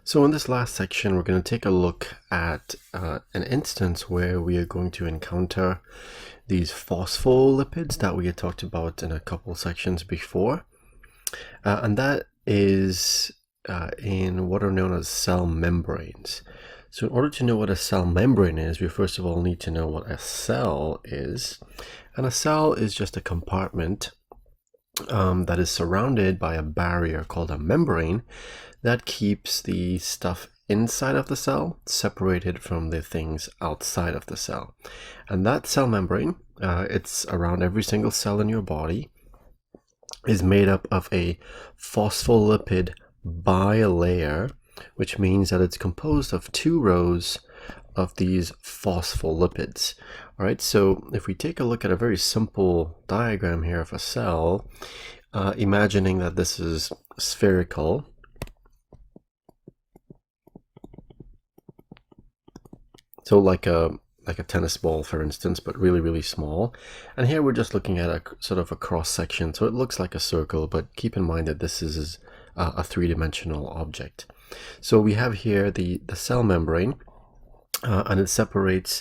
So in this last section, we're going to take a look at an instance where we are going to encounter these phospholipids that we had talked about in a couple sections before. And that is in what are known as cell membranes. So in order to know what a cell membrane is, we first of all need to know what a cell is. And a cell is just a compartment that is surrounded by a barrier called a membrane that keeps the stuff inside of the cell separated from the things outside of the cell. And that cell membrane, it's around every single cell in your body, is made up of a phospholipid bilayer, which means that it's composed of two rows of these phospholipids. All right, so if we take a look at a very simple diagram here of a cell, imagining that this is spherical, so like a tennis ball, for instance, but really, really small. And here we're just looking at a sort of a cross section, so it looks like a circle, but keep in mind that this is a three-dimensional object. So we have here the cell membrane, and it separates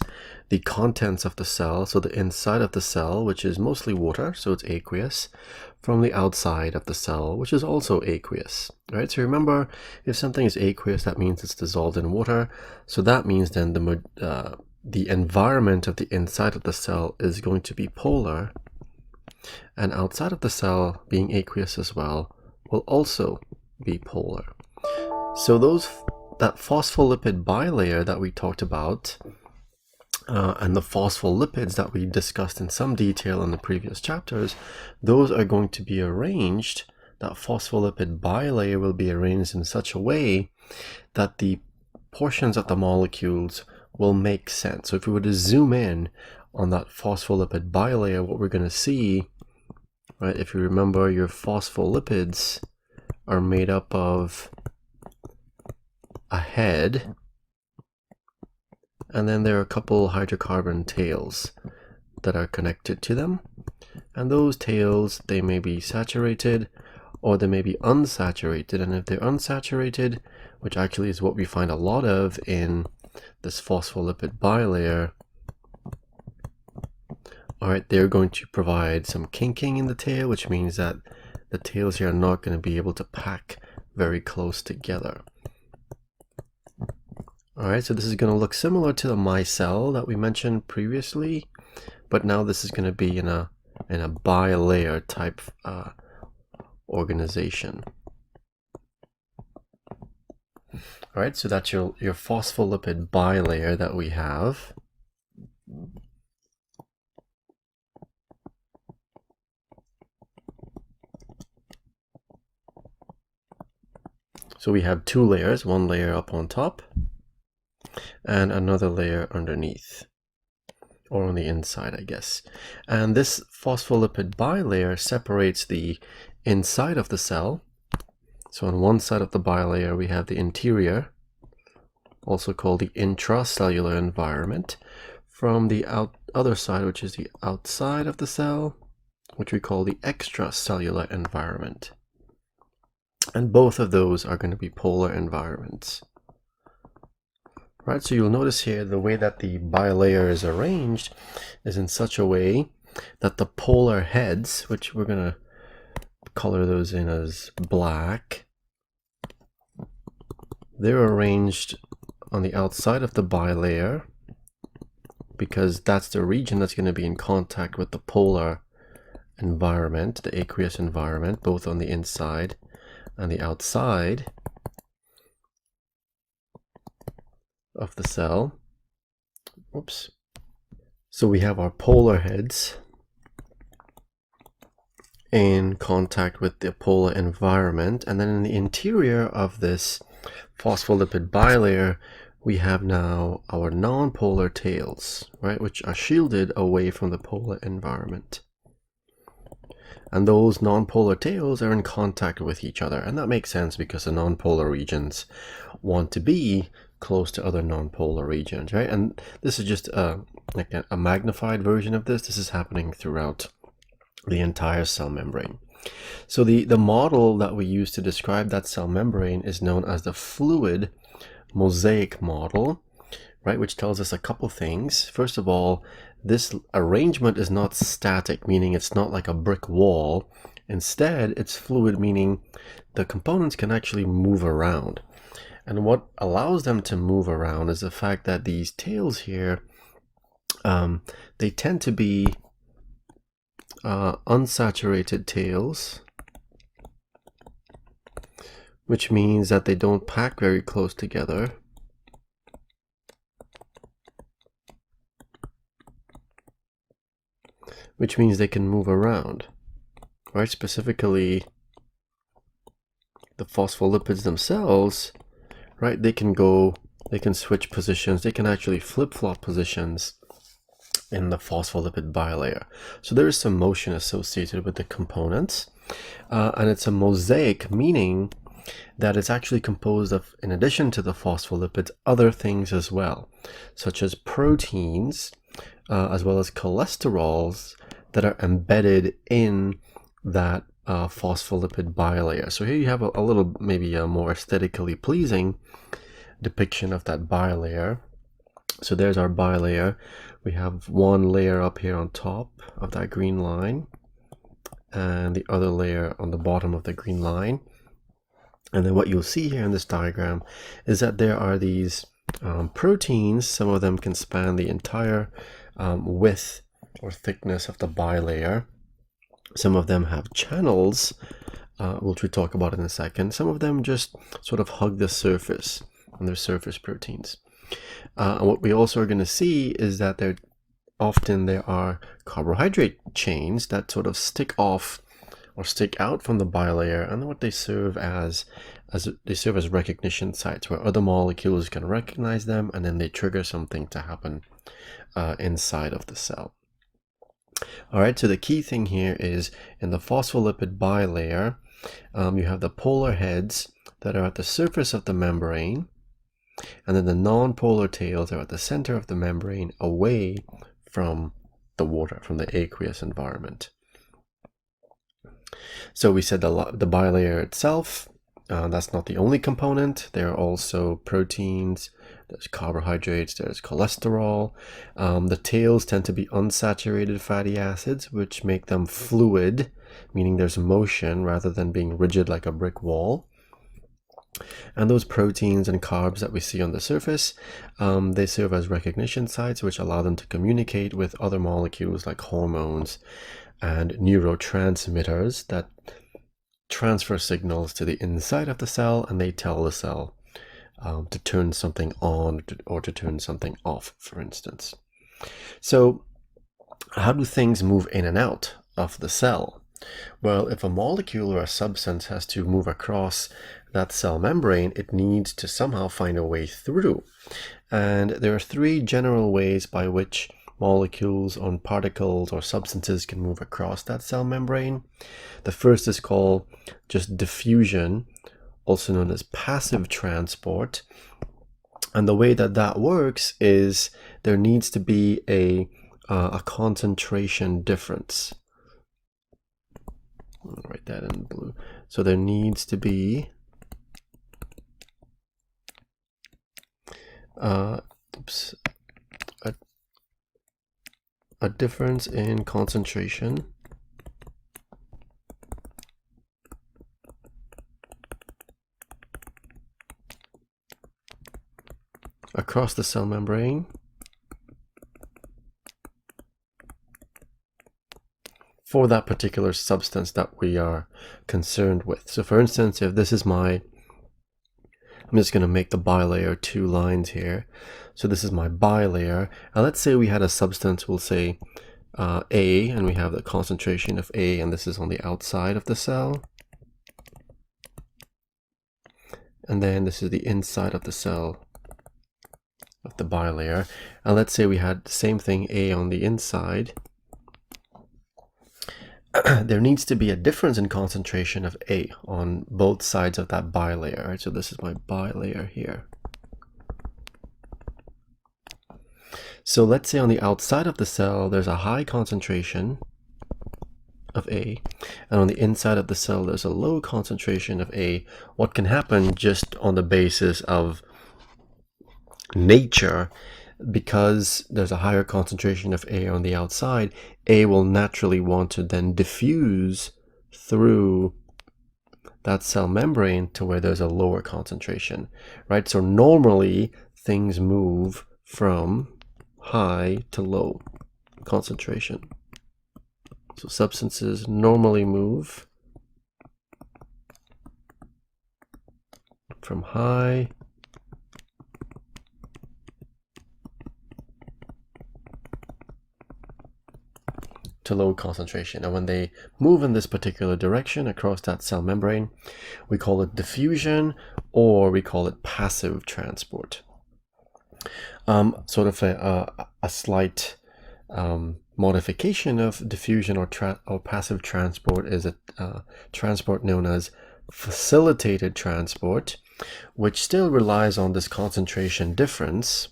the contents of the cell, so the inside of the cell, which is mostly water, so it's aqueous, from the outside of the cell, which is also aqueous. Right? So remember, if something is aqueous, that means it's dissolved in water. So that means then the environment of the inside of the cell is going to be polar, and outside of the cell, being aqueous as well, will also be polar. So that phospholipid bilayer that we talked about, and the phospholipids that we discussed in some detail in the previous chapters, those are going to be arranged, that phospholipid bilayer will be arranged in such a way that the portions of the molecules will make sense. So if we were to zoom in on that phospholipid bilayer, what we're going to see, right, if you remember, your phospholipids are made up of a head, and then there are a couple hydrocarbon tails that are connected to them, and those tails, they may be saturated or they may be unsaturated. And if they're unsaturated, which actually is what we find a lot of in this phospholipid bilayer, all right, they're going to provide some kinking in the tail, which means that the tails here are not going to be able to pack very close together. All right, so this is going to look similar to the micelle that we mentioned previously, but now this is going to be in a bilayer type organization. All right, so that's your phospholipid bilayer that we have. So we have two layers, one layer up on top and another layer underneath, or on the inside, I guess. And this phospholipid bilayer separates the inside of the cell. So on one side of the bilayer, we have the interior, also called the intracellular environment, from the other side, which is the outside of the cell, which we call the extracellular environment. And both of those are going to be polar environments. Right, so you'll notice here the way that the bilayer is arranged is in such a way that the polar heads, which we're going to color those in as black, they're arranged on the outside of the bilayer because that's the region that's going to be in contact with the polar environment, the aqueous environment, both on the inside and the outside of the cell. Oops. So we have our polar heads in contact with the polar environment, and then in the interior of this phospholipid bilayer we have now our non-polar tails, right, which are shielded away from the polar environment. And those non-polar tails are in contact with each other, and that makes sense because the non-polar regions want to be close to other non-polar regions, right? And this is just like a magnified version of this. This is happening throughout the entire cell membrane. So the model that we use to describe that cell membrane is known as the fluid mosaic model, right, which tells us a couple things. First of all, this arrangement is not static, meaning it's not like a brick wall. Instead, it's fluid, meaning the components can actually move around. And what allows them to move around is the fact that these tails here, they tend to be unsaturated tails, which means that they don't pack very close together. Which means they can move around, right? Specifically, the phospholipids themselves, right? They can switch positions. They can actually flip-flop positions in the phospholipid bilayer. So there is some motion associated with the components, and it's a mosaic, meaning that it's actually composed of, in addition to the phospholipids, other things as well, such as proteins, as well as cholesterols that are embedded in that phospholipid bilayer. So here you have a little, maybe a more aesthetically pleasing depiction of that bilayer. So there's our bilayer. We have one layer up here on top of that green line, and the other layer on the bottom of the green line. And then what you'll see here in this diagram is that there are these proteins. Some of them can span the entire width or thickness of the bilayer. Some of them have channels, which we'll talk about in a second. Some of them just sort of hug the surface, and they're surface proteins. And what we also are going to see is that there are carbohydrate chains that sort of stick off or stick out from the bilayer, and what they serve as recognition sites where other molecules can recognize them, and then they trigger something to happen inside of the cell. All right, so the key thing here is in the phospholipid bilayer, you have the polar heads that are at the surface of the membrane, and then the non-polar tails are at the center of the membrane, away from the water, from the aqueous environment. So we said the bilayer itself, that's not the only component. There are also proteins, there's carbohydrates, there's cholesterol. The tails tend to be unsaturated fatty acids, which make them fluid, meaning there's motion rather than being rigid like a brick wall. And those proteins and carbs that we see on the surface, they serve as recognition sites, which allow them to communicate with other molecules like hormones and neurotransmitters that transfer signals to the inside of the cell, and they tell the cell to turn something on or to turn something off, for instance. So how do things move in and out of the cell? Well, if a molecule or a substance has to move across that cell membrane, it needs to somehow find a way through. And there are three general ways by which molecules or particles or substances can move across that cell membrane. The first is called just diffusion, also known as passive transport. And the way that works is there needs to be a concentration difference. I'll write that in blue. So there needs to be a difference in concentration across the cell membrane for that particular substance that we are concerned with. So for instance, if this is I'm just going to make the bilayer two lines here. So this is my bilayer. And let's say we had a substance, we'll say A, and we have the concentration of A, and this is on the outside of the cell. And then this is the inside of the cell of the bilayer. And let's say we had the same thing, A on the inside. There needs to be a difference in concentration of A on both sides of that bilayer. Right? So this is my bilayer here. So let's say on the outside of the cell, there's a high concentration of A, and on the inside of the cell there's a low concentration of A. What can happen just on the basis of nature, because there's a higher concentration of A on the outside, A will naturally want to then diffuse through that cell membrane to where there's a lower concentration, right? So normally things move from high to low concentration. So substances normally move from high to low concentration. And when they move in this particular direction across that cell membrane, we call it diffusion, or we call it passive transport. Sort of a slight modification of diffusion or passive transport is a transport known as facilitated transport, which still relies on this concentration difference.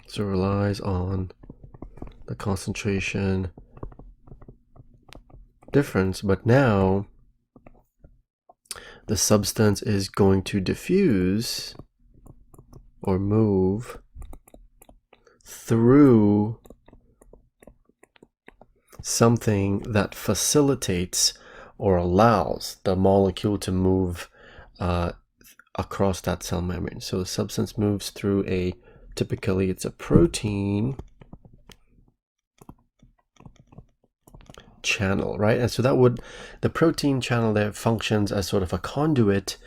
So it relies on the concentration difference, but now the substance is going to diffuse or move through something that facilitates or allows the molecule to move across that cell membrane. So the substance moves through typically it's a protein channel, right? And so the protein channel there functions as sort of a conduit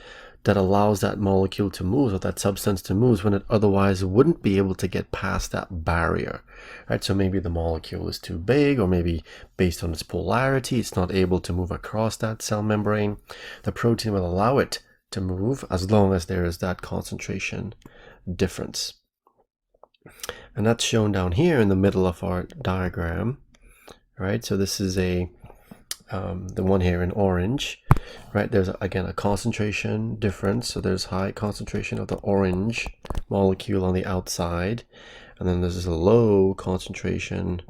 that allows that molecule to move, or that substance to move, when it otherwise wouldn't be able to get past that barrier, right? So maybe the molecule is too big, or maybe based on its polarity, it's not able to move across that cell membrane. The protein will allow it to move as long as there is that concentration difference. And that's shown down here in the middle of our diagram, right? So this is the one here in orange, right? There's again a concentration difference. So there's high concentration of the orange molecule on the outside, and then there's a low concentration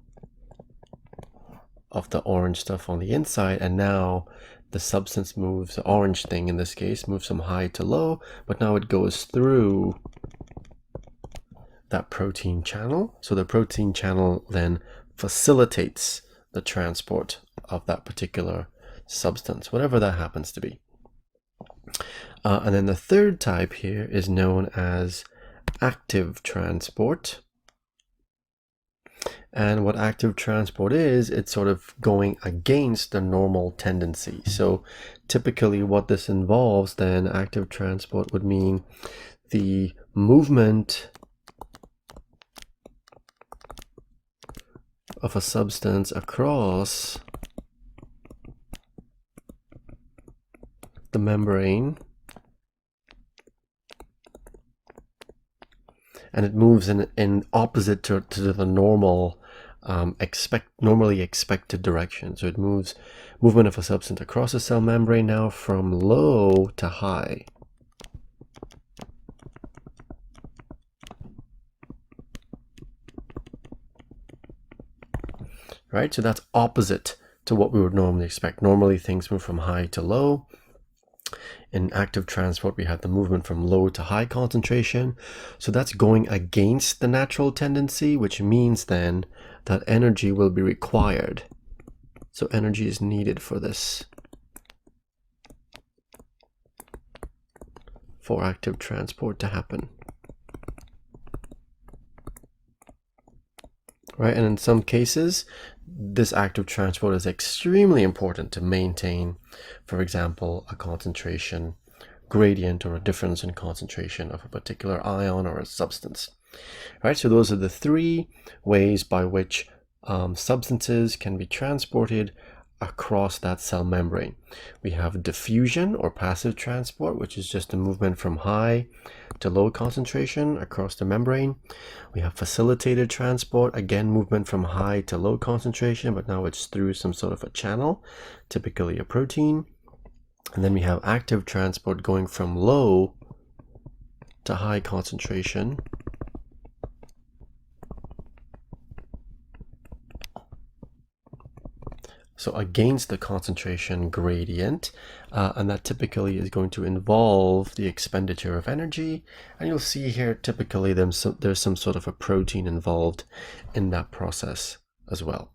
of the orange stuff on the inside. And now the substance moves, the orange thing in this case, moves from high to low, but now it goes through that protein channel. So the protein channel then facilitates the transport of that particular substance, whatever that happens to be. And then the third type here is known as active transport. And what active transport is, it's sort of going against the normal tendency. So typically what this involves then, active transport would mean the movement of a substance across the membrane, and it moves in opposite to the normal normally expected direction. So it movement of a substance across the cell membrane now from low to high. Right, so that's opposite to what we would normally expect. Normally things move from high to low. In active transport, we have the movement from low to high concentration. So that's going against the natural tendency, which means then that energy will be required. So energy is needed for this, for active transport to happen. Right, and in some cases, this active transport is extremely important to maintain, for example, a concentration gradient or a difference in concentration of a particular ion or a substance. Right, so those are the three ways by which substances can be transported across that cell membrane. We have diffusion or passive transport, which is just a movement from high to low concentration across the membrane. We have facilitated transport, again movement from high to low concentration, but now it's through some sort of a channel, typically a protein. And then we have active transport going from low to high concentration so against the concentration gradient, and that typically is going to involve the expenditure of energy. And you'll see here typically there's some sort of a protein involved in that process as well.